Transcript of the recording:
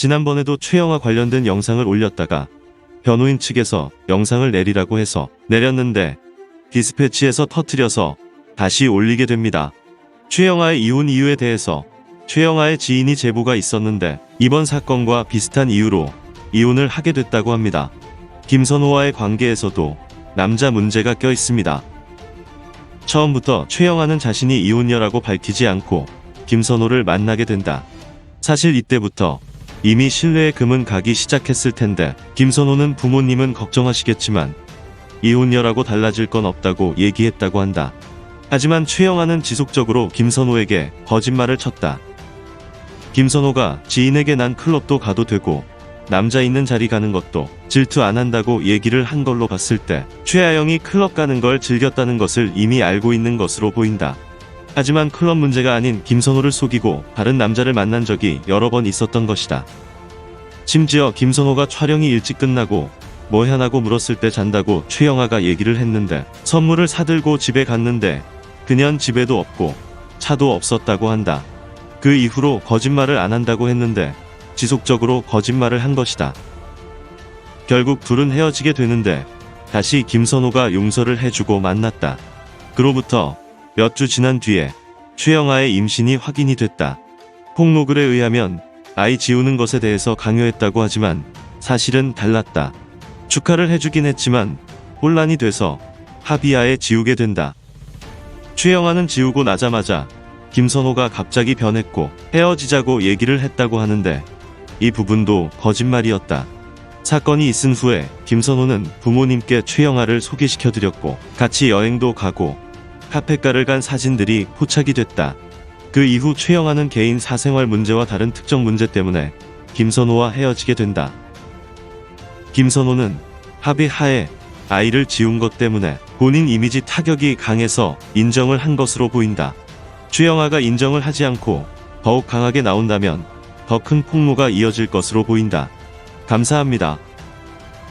지난번에도 최영아 관련된 영상을 올렸다가 변호인 측에서 영상을 내리라고 해서 내렸는데 디스패치에서 터뜨려서 다시 올리게 됩니다. 최영아의 이혼 이유에 대해서 최영아의 지인이 제보가 있었는데 이번 사건과 비슷한 이유로 이혼을 하게 됐다고 합니다. 김선호와의 관계에서도 남자 문제가 껴 있습니다. 처음부터 최영아는 자신이 이혼녀라고 밝히지 않고 김선호를 만나게 된다. 사실 이때부터 이미 신뢰의 금은 가기 시작했을 텐데 김선호는 부모님은 걱정하시겠지만 이혼녀라고 달라질 건 없다고 얘기했다고 한다. 하지만 최영아는 지속적으로 김선호에게 거짓말을 쳤다. 김선호가 지인에게 난 클럽도 가도 되고 남자 있는 자리 가는 것도 질투 안 한다고 얘기를 한 걸로 봤을 때 최아영이 클럽 가는 걸 즐겼다는 것을 이미 알고 있는 것으로 보인다. 하지만 클럽 문제가 아닌 김선호를 속이고 다른 남자를 만난 적이 여러 번 있었던 것이다. 심지어 김선호가 촬영이 일찍 끝나고 뭐 하냐고 물었을 때 잔다고 최영아가 얘기를 했는데 선물을 사들고 집에 갔는데 그년 집에도 없고 차도 없었다고 한다. 그 이후로 거짓말을 안 한다고 했는데 지속적으로 거짓말을 한 것이다. 결국 둘은 헤어지게 되는데 다시 김선호가 용서를 해주고 만났다. 그로부터 몇 주 지난 뒤에 최영아의 임신이 확인이 됐다. 폭로글에 의하면 아이 지우는 것에 대해서 강요했다고 하지만 사실은 달랐다. 축하를 해주긴 했지만 혼란이 돼서 합의하에 지우게 된다. 최영아는 지우고 나자마자 김선호가 갑자기 변했고 헤어지자고 얘기를 했다고 하는데 이 부분도 거짓말이었다. 사건이 있은 후에 김선호는 부모님께 최영아를 소개시켜드렸고 같이 여행도 가고 카페가를 간 사진들이 포착이 됐다. 그 이후 최영아는 개인 사생활 문제와 다른 특정 문제 때문에 김선호와 헤어지게 된다. 김선호는 합의하에 아이를 지운 것 때문에 본인 이미지 타격이 강해서 인정을 한 것으로 보인다. 최영아가 인정을 하지 않고 더욱 강하게 나온다면 더 큰 폭로가 이어질 것으로 보인다. 감사합니다.